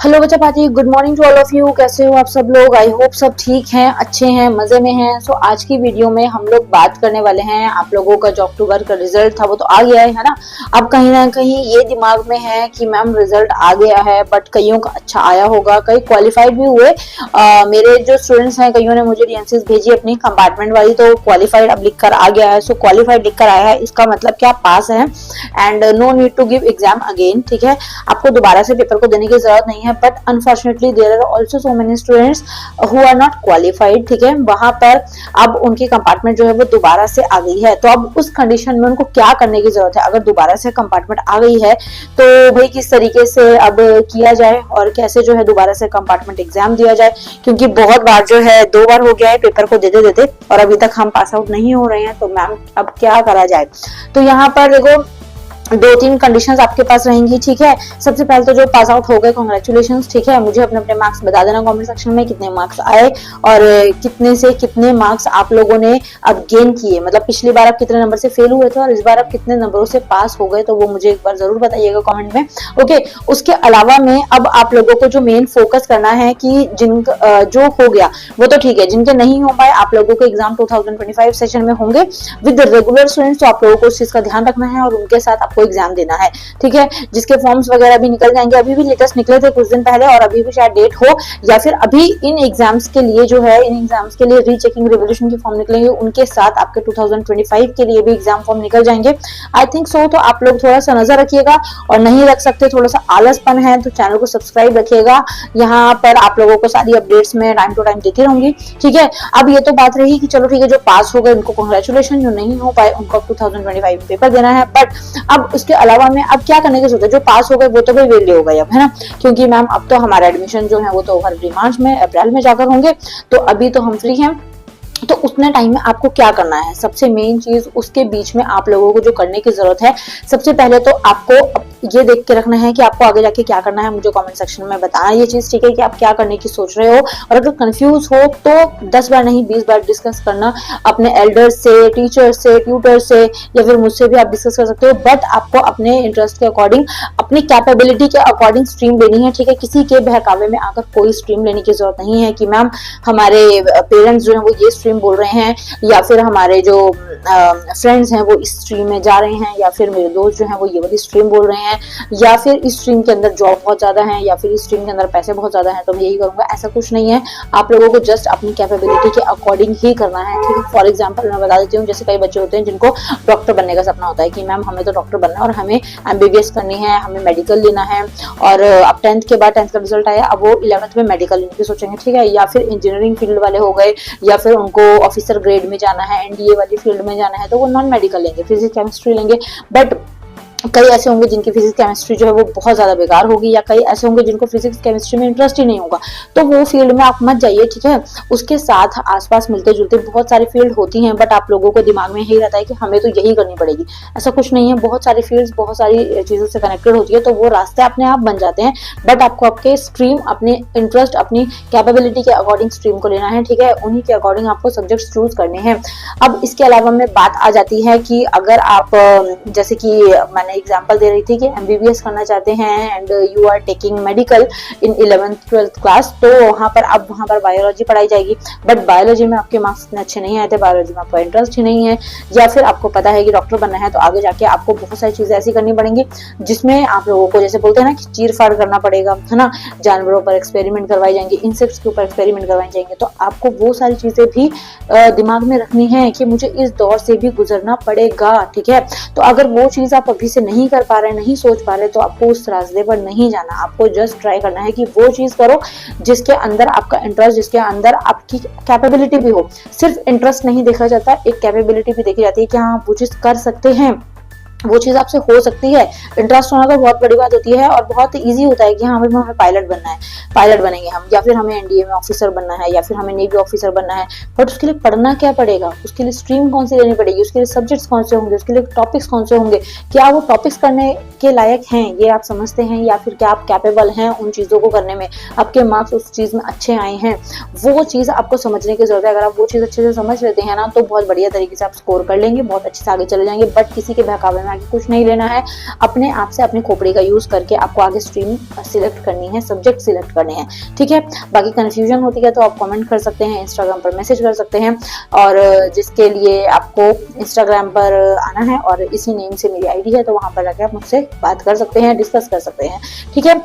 Hello बच्चा party, good morning to all of you. कैसे हो आप सब लोग? आई होप सब ठीक हैं, अच्छे हैं, मजे में हैं। सो आज की वीडियो में हम लोग बात करने वाले हैं, आप लोगों का जो अक्टूबर का रिजल्ट था वो तो आ गया है ना। अब कहीं ना कहीं ये दिमाग में है कि मैम रिजल्ट आ गया है, बट कईयों का अच्छा आया होगा, कई क्वालिफाइड भी हुए। मेरे जो स्टूडेंट्स हैं कईयों ने मुझे डीएमसीज भेजी अपनी कंपार्टमेंट वाली, तो क्वालिफाइड अब लिख कर आ गया है। सो क्वालिफाइड लिख कर आया है, इसका मतलब क्या पास है and no need to give exam again. ठीक है, आपको दोबारा से पेपर को देने की जरूरत नहीं है। But unfortunately there are also so many students who are not qualified. ठीक है, वहां पर अब उनकी कंपार्टमेंट जो है वो दोबारा से आ गई है। तो अब उस कंडीशन में उनको क्या करने की जरूरत है? अगर दोबारा से कंपार्टमेंट आ गई है तो भाई किस तरीके से अब किया जाए और कैसे जो है दोबारा से कंपार्टमेंट एग्जाम दिया जाए, क्योंकि बहुत बार जो है 2 बार हो गया है पेपर को देते देते और अभी तक हम पास आउट नहीं हो रहे हैं। तो मैम अब क्या करा जाए? तो यहाँ पर देखो 2-3 कंडीशंस आपके पास रहेंगी। ठीक है, सबसे पहले तो जो पास आउट हो गए कांग्रेचुलेशंस। ठीक है, मुझे अपने अपने मार्क्स बता देना कमेंट सेक्शन में, कितने मार्क्स आए और कितने से कितने मार्क्स आप लोगों ने अब गेन किए। मतलब पिछली बार आप कितने नंबर से फेल हुए थे और इस बार आप कितने नंबरों से पास हो गए, तो वो मुझे एक बार जरूर बताइएगा कमेंट में। ओके, उसके अलावा में अब आप लोगों को जो मेन फोकस करना है कि जिन जो हो गया वो तो ठीक है, जिनके नहीं हो पाए आप लोगों को एग्जाम 2025 सेशन में होंगे विद रेगुलर स्टूडेंट्स, तो आप लोगों को उस चीज का ध्यान रखना है और उनके साथ आपको एग्जाम देना है। ठीक है, जिसके फॉर्म्स वगैरह भी निकल जाएंगे, अभी भी लेटेस्ट निकले थे कुछ दिन पहले और अभी भी शायद डेट हो, या फिर अभी इन एग्जाम्स के लिए जो है इन एग्जाम्स के लिए रीचेकिंग रिवोल्यूशन के फॉर्म निकलेंगे, उनके साथ आपके 2025 के लिए भी एग्जाम फॉर्म निकल जाएंगे। I think so. तो आप लोग थोड़ा सा नजर रखिएगा और नहीं रख सकते, थोड़ा सा आलसपन है तो चैनल को सब्सक्राइब रखिएगा। यहाँ पर आप लोगों को सारी अपडेट्स में टाइम टू टाइम देती रहूंगी। ठीक है, अब ये तो बात रही कि चलो ठीक है, जो पास हो गए उनको कांग्रेचुलेशन, जो नहीं हो पाए उनको 2025 में पेपर देना है। बट अब उसके अलावा में अब क्या करने की जरूरत है? जो पास हो गए वो तो भाई वेले हो गए अब, है ना, क्योंकि मैम अब तो हमारा एडमिशन जो है वो तो फरवरी मार्च में अप्रैल में जाकर होंगे, तो अभी तो हम फ्री हैं। तो उतने टाइम में आपको क्या करना है? सबसे मेन चीज उसके बीच में आप लोगों को जो करने की जरूरत है, सबसे पहले तो आपको ये देख के रखना है कि आपको आगे जाके क्या करना है। मुझे कमेंट सेक्शन में बताना ये चीज, ठीक है, कि आप क्या करने की सोच रहे हो। और अगर कंफ्यूज हो तो 10 बार नहीं 20 बार डिस्कस करना अपने एल्डर से, टीचर से, ट्यूटर से, या फिर मुझसे भी आप डिस्कस कर सकते हो। बट आपको अपने इंटरेस्ट के अकॉर्डिंग, अपनी कैपेबिलिटी के अकॉर्डिंग स्ट्रीम लेनी है। ठीक है, किसी के बहकावे में आकर कोई स्ट्रीम लेने की जरूरत नहीं है कि मैम हमारे पेरेंट्स जो है वो ये स्ट्रीम बोल रहे हैं, या फिर हमारे जो फ्रेंड्स हैं वो इस स्ट्रीम में जा रहे हैं, या फिर मेरे दोस्त जो हैं वो ये वाली स्ट्रीम बोल रहे हैं, या फिर इस स्ट्रीम के अंदर जॉब बहुत ज्यादा है, या फिर इस स्ट्रीम के अंदर पैसे बहुत ज्यादा हैं तो मैं यही करूंगा। ऐसा कुछ नहीं है, आप लोगों को जस्ट अपनी कैपेबिलिटी के अकॉर्डिंग ही करना है। ठीक है, फॉर एग्जाम्पल मैं बता देती हूँ, जैसे कई बच्चे होते हैं जिनको डॉक्टर बनने का सपना होता है कि मैम हमें तो डॉक्टर बनना है और हमें एमबीबीएस करनी है, हमें मेडिकल लेना है, और अब 10th के बाद 10th का रिजल्ट आया, अब वो 11th में मेडिकल लेने की सोचेंगे। ठीक है, या फिर इंजीनियरिंग फील्ड वाले हो गए, या फिर उनको ऑफिसर ग्रेड में जाना है, एनडीए वाली फील्ड में जाना है, तो वो नॉन मेडिकल लेंगे, फिजिक्स केमिस्ट्री लेंगे। बट कई ऐसे होंगे जिनकी फिजिक्स केमिस्ट्री जो है वो बहुत ज्यादा बेकार होगी, या कई ऐसे होंगे जिनको फिजिक्स केमिस्ट्री में इंटरेस्ट ही नहीं होगा, तो वो फील्ड में आप मत जाइए। ठीक है, उसके साथ आसपास मिलते जुलते बहुत सारी फील्ड होती हैं, बट आप लोगों को दिमाग में यही रहता है कि हमें तो यही करनी पड़ेगी। ऐसा कुछ नहीं है, बहुत सारी फील्ड्स बहुत सारी चीजों से कनेक्टेड होती है, तो वो रास्ते अपने आप बन जाते हैं। बट आपको आपके स्ट्रीम, अपने इंटरेस्ट, अपनी कैपेबिलिटी के अकॉर्डिंग स्ट्रीम को लेना है। ठीक है, उन्हीं के अकॉर्डिंग आपको सब्जेक्ट चूज करने हैं। अब इसके अलावा में बात आ जाती है कि अगर आप जैसे कि मैंने एग्जांपल दे रही थी कि एमबीबीएस करना चाहते हैं and you are taking medical in 11th 12th class, तो वहां पर बायोलॉजी पढ़ाई जाएगी। बट बायोलॉजी में आपके मार्क्स इतने अच्छे नहीं आए थे, बायोलॉजी में आपका इंटरेस्ट ही नहीं है, या फिर आपको पता है कि डॉक्टर बनना है, तो आगे जाके आपको बहुत सारी चीजें ऐसी करनी पड़ेंगी जिसमें आप लोगों को, जैसे बोलते हैं ना, कि चीर फाड़ करना पड़ेगा, है ना, जानवरों पर एक्सपेरिमेंट करवाई जाएंगे, इंसेक्ट्स के ऊपर एक्सपेरिमेंट करवाए जाएंगे। तो आपको वो सारी चीजें भी दिमाग में रखनी है कि मुझे इस दौर से भी गुजरना पड़ेगा। ठीक है, तो अगर वो चीज आप अभी से नहीं कर पा रहे, नहीं सोच पा रहे, तो आपको उस रास्ते पर नहीं जाना। आपको जस्ट ट्राई करना है कि वो चीज करो जिसके अंदर आपका इंटरेस्ट, जिसके अंदर आपकी कैपेबिलिटी भी हो। सिर्फ इंटरेस्ट नहीं देखा जाता, एक कैपेबिलिटी भी देखी जाती है कि हाँ आप वो चीज कर सकते हैं, वो चीज आपसे हो सकती है। इंटरेस्ट होना तो बहुत बड़ी बात होती है और बहुत इजी होता है कि हाँ भाई हमें पायलट बनना है, पायलट बनेंगे हम, या फिर हमें एनडीए में ऑफिसर बनना है, या फिर हमें नेवी ऑफिसर बनना है। बट उसके लिए पढ़ना क्या पड़ेगा, उसके लिए स्ट्रीम कौन सी लेनी पड़ेगी, उसके लिए सब्जेक्ट्स कौन से होंगे, उसके लिए टॉपिक्स कौन से होंगे, क्या वो टॉपिक्स करने के लायक हैं, ये आप समझते हैं, या फिर क्या आप कैपेबल हैं उन चीजों को करने में, आपके मार्क्स उस चीज में अच्छे आए हैं, वो चीज आपको समझने की जरूरत है। अगर आप वो चीज अच्छे से समझ लेते हैं ना, तो बहुत बढ़िया तरीके से आप स्कोर कर लेंगे, बहुत अच्छे से आगे चले जाएंगे। बट किसी के बहकावे में बना के कुछ नहीं लेना है। अपने आप से अपनी खोपड़ी का यूज करके आपको आगे स्ट्रीम सिलेक्ट करनी है, सब्जेक्ट सिलेक्ट करने हैं, ठीक है। बाकी कंफ्यूजन होती है तो आप कमेंट कर सकते हैं, इंस्टाग्राम पर मैसेज कर सकते हैं, और जिसके लिए आपको इंस्टाग्राम पर आना है और इसी नेम से मेरी आईडी है, तो वहां पर जाकर आप मुझसे बात कर सकते हैं, डिस्कस कर सकते हैं, ठीक है।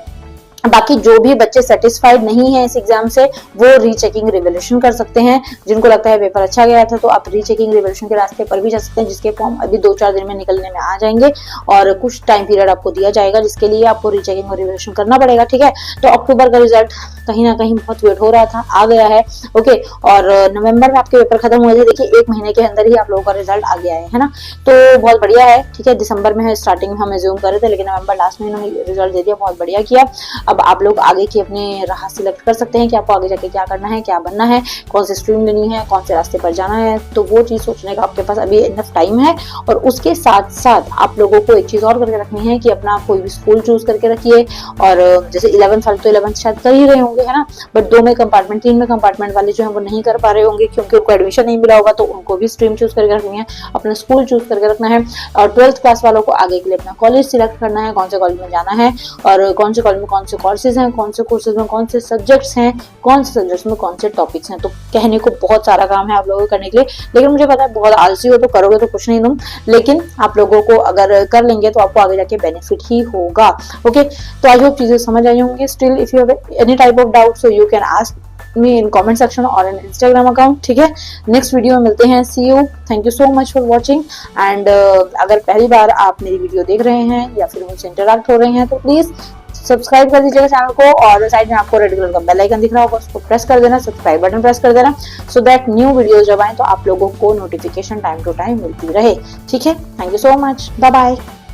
बाकी जो भी बच्चे सेटिस्फाइड नहीं है इस एग्जाम से, वो रीचेकिंग रिवोल्यूशन कर सकते हैं। जिनको लगता है पेपर अच्छा गया था तो आप रीचेकिंग रिवोल्यूशन के रास्ते पर भी जा सकते हैं, जिसके फॉर्म अभी 2-4 दिन में निकलने में आ जाएंगे और कुछ टाइम पीरियड आपको दिया जाएगा जिसके लिए आपको रीचेकिंग और रिवोल्यूशन करना पड़ेगा, ठीक है। तो अक्टूबर का रिजल्ट कहीं ना कहीं बहुत वेट हो रहा था, आ गया है, ओके। और नवंबर में आपके पेपर खत्म हुए थे, देखिए 1 महीने के अंदर ही आप लोगों का रिजल्ट आ गया है ना, तो बहुत बढ़िया है, ठीक है। दिसंबर में स्टार्टिंग में हम एज्यूम कर रहे थे, लेकिन नवंबर लास्ट में इन्होंने रिजल्ट दे दिया, बहुत बढ़िया किया। अब आप लोग आगे की अपने राह सिलेक्ट कर सकते हैं कि आपको आगे जाके क्या करना है, क्या बनना है, कौन सी स्ट्रीम लेनी है, कौन से रास्ते पर जाना है, तो वो चीज सोचने का आपके पास अभी इनफ टाइम है। और उसके साथ साथ आप लोगों को एक चीज और करके रखनी है कि अपना कोई भी स्कूल चूज करके रखिए। और जैसे 11th वाले तो 11th शायद कर ही रहे होंगे, है ना, बट 2 में कंपार्टमेंट, 3 में कंपार्टमेंट वाले जो है वो नहीं कर पा रहे होंगे क्योंकि उनको एडमिशन नहीं मिला होगा, तो उनको भी स्ट्रीम चूज करके रखनी है, अपना स्कूल चूज करके रखना है। और 12th क्लास वालों को आगे के लिए अपना कॉलेज सिलेक्ट करना है, कौन से कॉलेज में जाना है और कौन से कॉलेज में कौन से कोर्सेज हैं, कौन से कोर्सेज में कौन से सब्जेक्ट्स हैं, कौन से सब्जेक्ट्स में कौन से टॉपिक्स हैं। तो कहने को बहुत सारा काम है आप लोगों को करने के लिए, लेकिन मुझे पता है बहुत आलसी हो तो करोगे तो कुछ नहीं तुम, लेकिन आप लोगों को अगर कर लेंगे तो आपको आगे जाके बेनिफिट ही होगा, ओके। तो आई होप चीजें समझ आई होंगी। Still if you have any type of doubt so you can ask me in comment section or in Instagram account, ठीक है। नेक्स्ट वीडियो में मिलते हैं, see you, thank you so much for watching. And अगर पहली बार आप मेरी video देख रहे हैं या फिर मुझसे इंटरेक्ट हो रहे हैं तो प्लीज सब्सक्राइब कर दीजिएगा चैनल को, और साइड में आपको रेड कलर का बेल आइकन दिख रहा होगा, उसको प्रेस कर देना, सब्सक्राइब बटन प्रेस कर देना, सो दैट न्यू वीडियो जब आए तो आप लोगों को नोटिफिकेशन टाइम टू टाइम मिलती रहे, ठीक है। Thank you so much, bye bye.